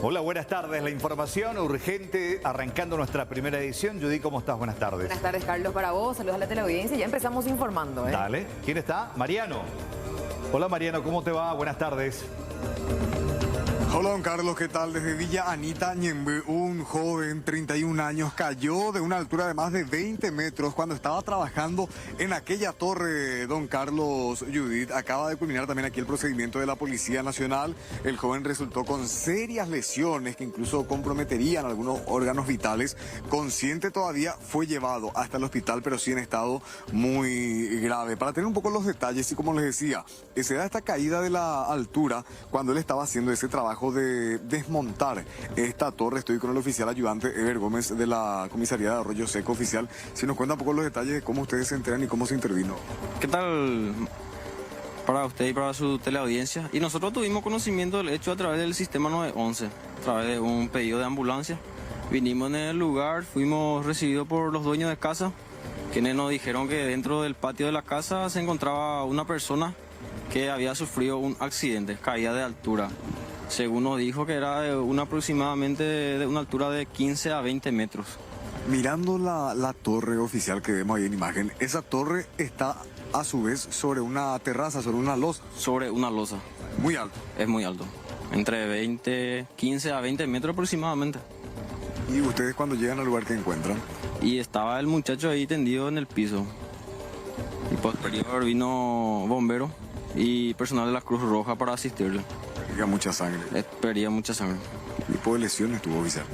Hola, buenas tardes. La información urgente arrancando nuestra primera edición. Judy, ¿cómo estás? Buenas tardes. Buenas tardes, Carlos, para vos. Saludos a la teleaudiencia. Ya empezamos informando, ¿eh? Dale. ¿Quién está? Mariano. Hola, Mariano, ¿cómo te va? Buenas tardes. Hola, don Carlos, ¿qué tal? Desde Villa Anita, Ñemby, un joven, 31 años, cayó de una altura de más de 20 metros cuando estaba trabajando en aquella torre, don Carlos. Judith, acaba de culminar también aquí el procedimiento de la Policía Nacional. El joven resultó con serias lesiones que incluso comprometerían algunos órganos vitales. Consciente todavía, fue llevado hasta el hospital, pero sí en estado muy grave. Para tener un poco los detalles, y como les decía, se da esta caída de la altura cuando él estaba haciendo ese trabajo de desmontar esta torre. Estoy con el oficial ayudante Ever Gómez de la comisaría de Arroyo Seco. Oficial, si nos cuenta un poco los detalles de cómo ustedes se enteran y cómo se intervino. ¿Qué tal para usted y para su teleaudiencia? Y nosotros tuvimos conocimiento del hecho a través del sistema 911, a través de un pedido de ambulancia. Vinimos en el lugar, fuimos recibidos por los dueños de casa, quienes nos dijeron que dentro del patio de la casa se encontraba una persona que había sufrido un accidente, caída de altura. Según nos dijo que era de aproximadamente de una altura de 15 a 20 metros. Mirando la torre oficial que vemos ahí en imagen, esa torre está a su vez sobre una terraza, sobre una losa. Sobre una losa. Muy alto. Es muy alto. Entre 15 a 20 metros aproximadamente. ¿Y ustedes cuando llegan al lugar que encuentran? Y estaba el muchacho ahí tendido en el piso. Y posterior vino bombero y personal de la Cruz Roja para asistirle. Perdía mucha sangre. Perdía mucha sangre. ¿Qué tipo de lesiones tuvo, oficial?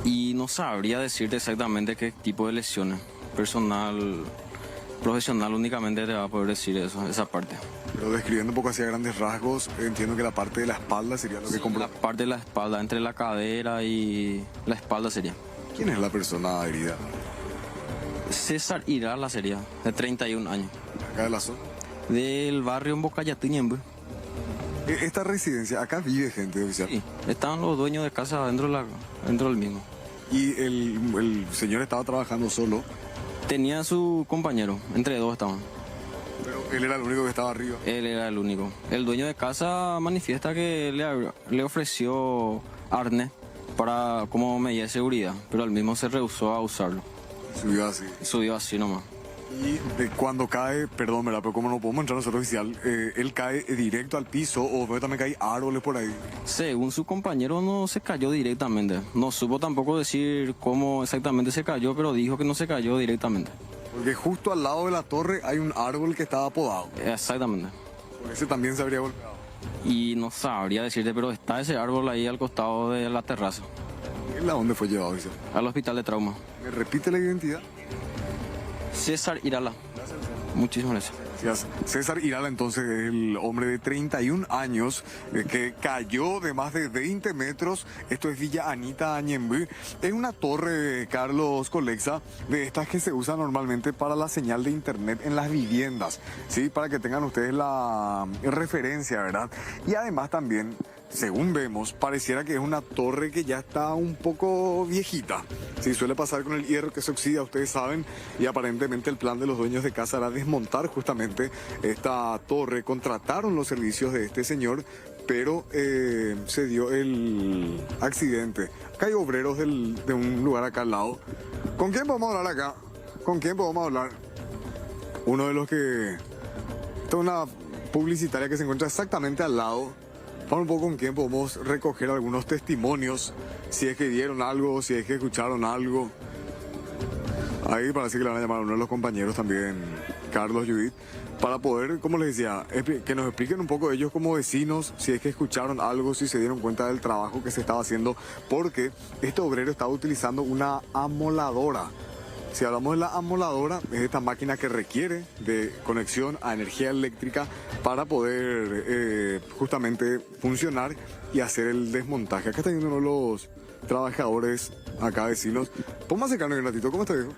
Y no sabría decirte exactamente qué tipo de lesiones. Personal, profesional únicamente te va a poder decir eso, esa parte. Pero describiendo un poco hacia grandes rasgos, entiendo que la parte de la espalda sería lo que La parte de la espalda, entre la cadera y la espalda sería. ¿Quién es la persona herida? César Irala sería, de 31 años. Acá de la zona. Del barrio en Bocayatí, Ñemby. Esta residencia, acá vive gente, oficial. Sí, estaban los dueños de casa dentro del mismo. Y el señor estaba trabajando solo. Tenía su compañero, entre dos estaban. Pero él era el único que estaba arriba. Él era el único. El dueño de casa manifiesta que le ofreció arnés como medida de seguridad, pero él mismo se rehusó a usarlo. Subió así. Subió así nomás. Y cuando cae, perdón, ¿verdad? Pero como no podemos entrar nosotros oficial, él cae directo al piso o veo también que hay árboles por ahí. Según su compañero no se cayó directamente. No supo tampoco decir cómo exactamente se cayó, pero dijo que no se cayó directamente. Porque justo al lado de la torre hay un árbol que estaba podado. Exactamente. Por ese también se habría golpeado. Y no sabría decirte, pero está ese árbol ahí al costado de la terraza. ¿A dónde fue llevado, oficial? Al hospital de trauma. ¿Me repite la identidad? César Irala. Muchísimas gracias. Gracias. César Irala, entonces, el hombre de 31 años que cayó de más de 20 metros. Esto es Villa Anita, Ñemby. Es una torre, Carlos Colexa, de estas que se usan normalmente para la señal de internet en las viviendas, ¿sí? Para que tengan ustedes la referencia, ¿verdad? Y además también, según vemos, pareciera que es una torre que ya está un poco viejita. Sí, suele pasar con el hierro que se oxida, ustedes saben, y aparentemente el plan de los dueños de casa era desmontar justamente esta torre. Contrataron los servicios de este señor, pero se dio el accidente. Acá hay obreros de un lugar acá al lado. ¿Con quién podemos hablar acá? ¿Con quién podemos hablar? Uno de los que... Esta es una publicitaria que se encuentra exactamente al lado. Para un poco con quién podemos recoger algunos testimonios, si es que vieron algo, si es que escucharon algo. Ahí parece que le van a llamar a uno de los compañeros también, Carlos, Judith, para poder, como les decía, que nos expliquen un poco ellos como vecinos, si es que escucharon algo, si se dieron cuenta del trabajo que se estaba haciendo, porque este obrero estaba utilizando una amoladora. Si hablamos de la amoladora, es esta máquina que requiere de conexión a energía eléctrica para poder justamente funcionar y hacer el desmontaje. Acá está viendo uno de los trabajadores, acá vecinos. Podemos acercarnos un ratito. ¿Cómo está, viejo?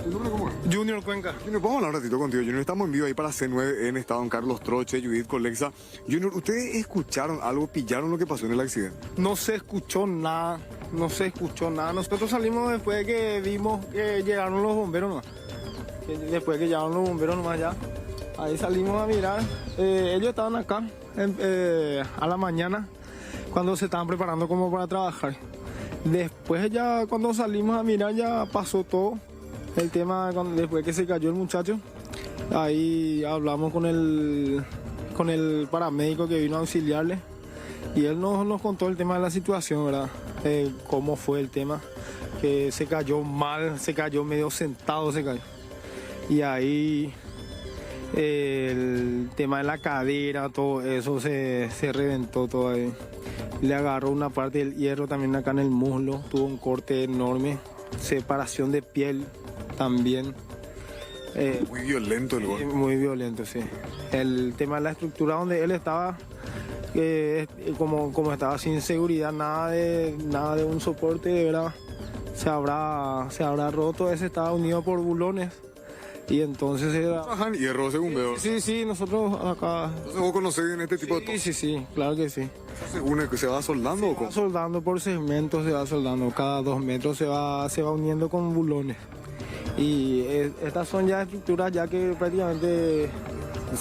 ¿Tu nombre cómo es? Junior Cuenca. Junior, podemos hablar un ratito contigo, Junior. Estamos en vivo ahí para C9N, está don Carlos Troche, Judith Colexa. Junior, ¿ustedes escucharon algo, pillaron lo que pasó en el accidente? No se escuchó nada, no se escuchó nada. Nosotros salimos después de que vimos que llegaron los bomberos nomás. Después de que llegaron los bomberos nomás ya. Ahí salimos a mirar. Ellos estaban acá a la mañana. cuando se estaban preparando como para trabajar. Después ya cuando salimos a mirar ya pasó todo. El tema, después que se cayó el muchacho, ahí hablamos con el paramédico que vino a auxiliarle y él nos contó el tema de la situación, ¿verdad? Cómo fue el tema, que se cayó mal, se cayó medio sentado, se cayó. Y ahí el tema de la cadera, todo eso se reventó todo ahí. Le agarró una parte del hierro también acá en el muslo, tuvo un corte enorme, separación de piel también. Muy violento el golpe. Muy violento, sí. El tema de la estructura donde él estaba, como estaba sin seguridad, nada de un soporte, de verdad, se habrá roto. Ese estaba unido por bulones y entonces era... Trabajan hierro, según veo. Sí, nosotros acá... Entonces vos conocés en este tipo de cosas. Sí, claro que sí. ¿Según el que se va soldando o Se cómo? va soldando por segmentos, se va soldando. Cada 2 metros se va uniendo con bulones. Y estas son ya estructuras ya que prácticamente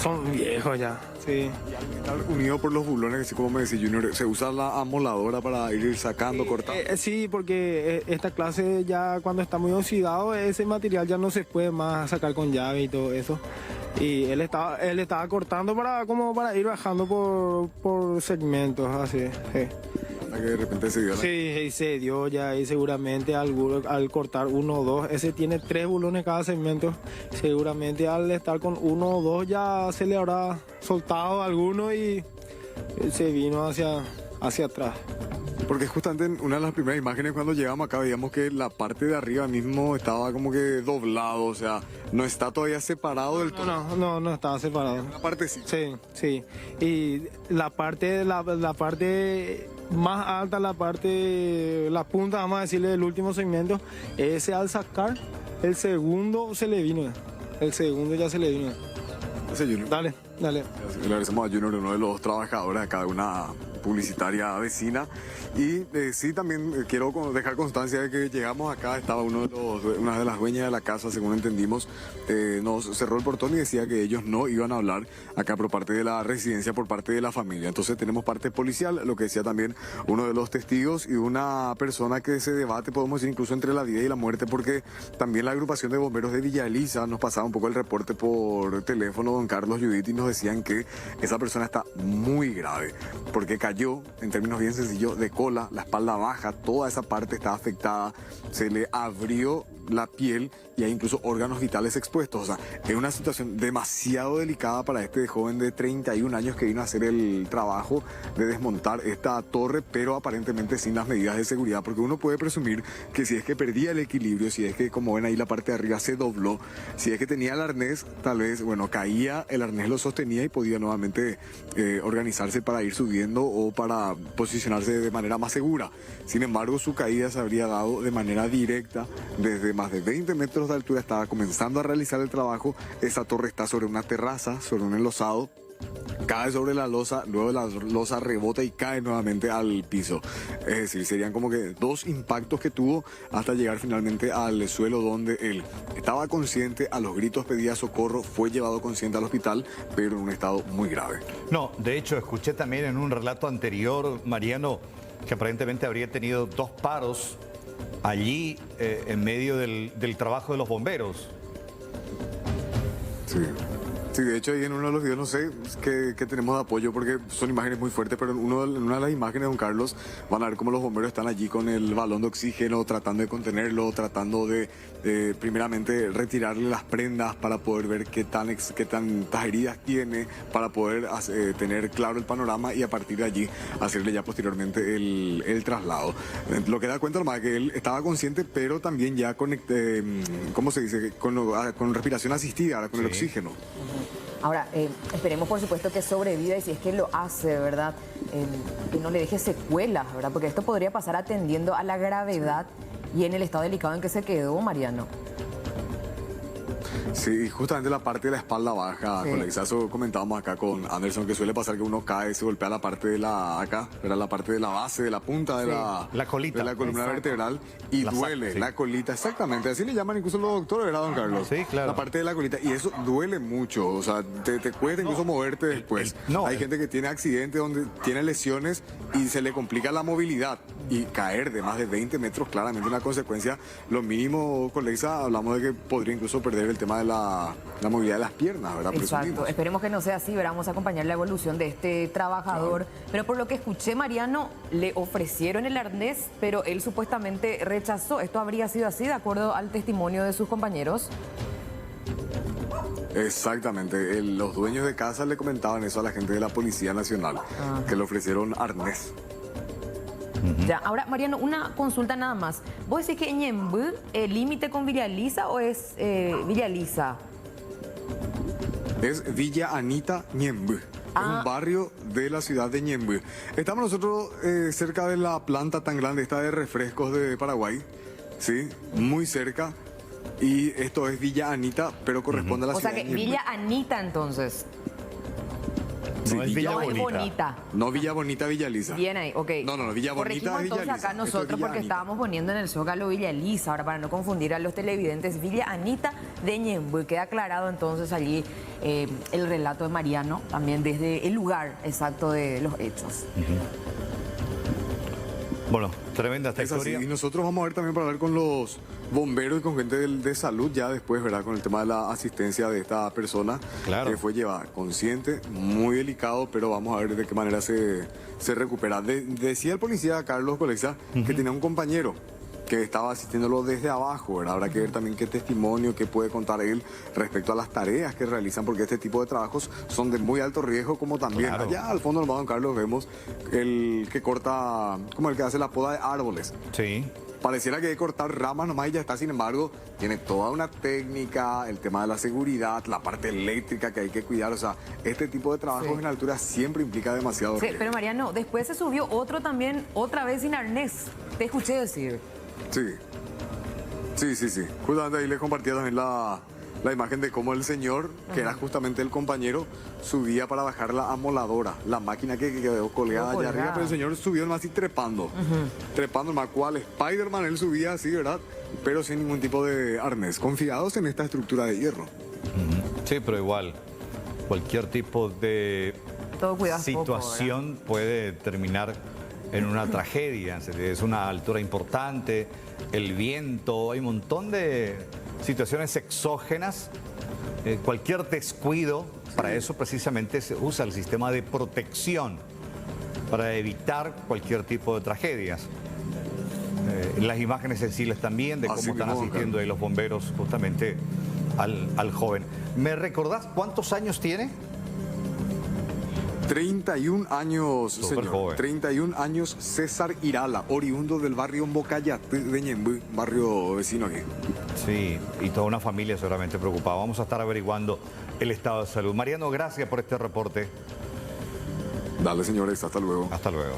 son viejos ya. Sí. Estar unido por los bulones, así como me decía Junior, se usa la amoladora para ir sacando, cortando. Sí, porque esta clase ya cuando está muy oxidado, ese material ya no se puede más sacar con llave y todo eso. Y él estaba cortando para ir bajando por segmentos, así. Sí. Hasta que de repente se dio la... Sí, y se dio ya y seguramente al cortar 1 o 2, ese tiene 3 bulones cada segmento, seguramente al estar con 1 o 2 ya se le habrá soltado alguno y se vino hacia atrás. Porque justamente en una de las primeras imágenes cuando llegamos acá veíamos que la parte de arriba mismo estaba como que doblado, o sea, no está todavía separado del todo. No estaba separado. La parte sí. Sí. Y la parte más alta, la punta, vamos a decirle, del último segmento, ese al sacar, el segundo se le vino. El segundo ya se le vino. Ese Junior. Dale. Le agradecemos a Junior, uno de los trabajadores acá de una publicitaria vecina. Y sí, también quiero dejar constancia de que llegamos acá, estaba una de las dueñas de la casa, según entendimos, nos cerró el portón y decía que ellos no iban a hablar acá por parte de la residencia, por parte de la familia. Entonces tenemos parte policial, lo que decía también uno de los testigos y una persona que se debate, podemos decir, incluso entre la vida y la muerte, porque también la agrupación de bomberos de Villa Elisa nos pasaba un poco el reporte por teléfono, don Carlos Judith, y nos decían que esa persona está muy grave, porque cayó, en términos bien sencillos, de cola, la espalda baja, toda esa parte está afectada, se le abrió la piel y hay incluso órganos vitales expuestos. O sea, es una situación demasiado delicada para este joven de 31 años que vino a hacer el trabajo de desmontar esta torre, pero aparentemente sin las medidas de seguridad, porque uno puede presumir que si es que perdía el equilibrio, si es que, como ven ahí, la parte de arriba se dobló, si es que tenía el arnés, tal vez, bueno, caía, el arnés lo sostenía y podía nuevamente organizarse para ir subiendo o para posicionarse de manera más segura. Sin embargo, su caída se habría dado de manera directa desde más de 20 metros de altura, estaba comenzando a realizar el trabajo, esa torre está sobre una terraza, sobre un enlosado, cae sobre la losa, luego la losa rebota y cae nuevamente al piso. Es decir, serían como que 2 impactos que tuvo hasta llegar finalmente al suelo donde él estaba consciente, a los gritos pedía socorro, fue llevado consciente al hospital, pero en un estado muy grave. No, de hecho, escuché también en un relato anterior, Mariano, que aparentemente habría tenido 2 paros allí en medio del trabajo de los bomberos. Sí, de hecho ahí en uno de los videos no sé qué tenemos de apoyo porque son imágenes muy fuertes, pero en una de las imágenes, don Carlos, van a ver cómo los bomberos están allí con el balón de oxígeno, tratando de contenerlo, tratando de primeramente retirarle las prendas para poder ver qué tantas heridas tiene, para poder tener claro el panorama y a partir de allí hacerle ya posteriormente el traslado. Lo que da cuenta nomás es que él estaba consciente, pero también ya ¿cómo se dice? Con respiración asistida, con el oxígeno. Ahora, esperemos por supuesto que sobreviva y si es que lo hace, ¿verdad? Que no le deje secuelas, ¿verdad? Porque esto podría pasar atendiendo a la gravedad y en el estado delicado en que se quedó, Mariano. Sí, justamente la parte de la espalda baja, Sí. Colexa, eso comentábamos acá con Anderson, que suele pasar que uno cae, se golpea la parte de la, acá, era la parte de la base, de la punta de Sí. La colita. de la columna Exacto. vertebral, y La duele, saca, sí. la colita, exactamente, así le llaman incluso los doctores, ¿verdad, don Carlos? Sí, claro. La parte de la colita, y eso duele mucho, o sea, te cuesta incluso moverte después. Hay gente que tiene accidentes donde tiene lesiones y se le complica la movilidad, y caer de más de 20 metros, claramente una consecuencia. Lo mínimo, Colexa, hablamos de que podría incluso perder el tema de la movilidad de las piernas, ¿verdad? Exacto, Presumimos. esperemos que no sea así, ¿verdad? Vamos a acompañar la evolución de este trabajador. Pero por lo que escuché, Mariano, le ofrecieron el arnés, pero él supuestamente rechazó. ¿Esto habría sido así, de acuerdo al testimonio de sus compañeros? Exactamente, los dueños de casa le comentaban eso a la gente de la Policía Nacional, que le ofrecieron arnés. Ya, ahora, Mariano, una consulta nada más. ¿Vos decís que Ñemby, el límite con Villa Elisa o es Villa Elisa? Es Villa Anita Ñemby. Es un barrio de la ciudad de Ñemby. Estamos nosotros cerca de la planta tan grande, esta de refrescos de Paraguay, ¿sí? Muy cerca. Y esto es Villa Anita, pero corresponde a la O sea ciudad que de Ñemby. Villa Anita, entonces. No es Villa No es Bonita. Bonita. No Villa Bonita, Villa Elisa. Bien ahí, ok. No, Villa Bonita, Corregimos Villa entonces Elisa. acá Esto es nosotros Villa porque Anita. estábamos poniendo en el Zócalo Villa Elisa, ahora para no confundir a los televidentes, Villa Anita de Ñemby. Queda aclarado entonces allí el relato de Mariano, también desde el lugar exacto de los hechos. Bueno, tremenda esta Es así. historia. Y nosotros vamos a ver también para hablar con los bomberos y con gente de salud ya después, ¿verdad? Con el tema de la asistencia de esta persona Claro. que fue llevada consciente, muy delicado, pero vamos a ver de qué manera se recupera. Decía el policía Carlos Colexa que tenía un compañero que estaba asistiéndolo desde abajo, ¿verdad? Habrá que ver también qué testimonio, qué puede contar él respecto a las tareas que realizan, porque este tipo de trabajos son de muy alto riesgo, como también Claro. allá al fondo del don Carlos vemos el que corta, como el que hace la poda de árboles. Sí. Pareciera que hay que cortar ramas nomás y ya está, sin embargo, tiene toda una técnica, el tema de la seguridad, la parte eléctrica que hay que cuidar, o sea, este tipo de trabajos Sí. en altura siempre implica demasiado Sí, riesgo. pero Mariano, después se subió otro también, otra vez sin arnés. Te escuché decir. Sí. Justamente ahí les compartía también la imagen de cómo el señor, que era justamente el compañero, subía para bajar la amoladora, la máquina que quedó colgada allá arriba, pero el señor subió nomás así trepando. Trepando nomás, cual Spider-Man, él subía así, ¿verdad? Pero sin ningún tipo de arnés, confiados en esta estructura de hierro. Sí, pero igual, cualquier tipo de Todo cuidado es poco, situación puede terminar en una tragedia. Es una altura importante, el viento, hay un montón de situaciones exógenas. Cualquier descuido, para eso precisamente se usa el sistema de protección, para evitar cualquier tipo de tragedias. Las imágenes sensibles también de cómo Así están mismo, asistiendo ahí los bomberos justamente al joven. ¿Me recordás cuántos años tiene? 31 años, Súper señor. joven. 31 años, César Irala, oriundo del barrio Mbocayate de Ñemby, barrio vecino aquí. Sí, y toda una familia seguramente preocupada. Vamos a estar averiguando el estado de salud. Mariano, gracias por este reporte. Dale, señores, hasta luego. Hasta luego.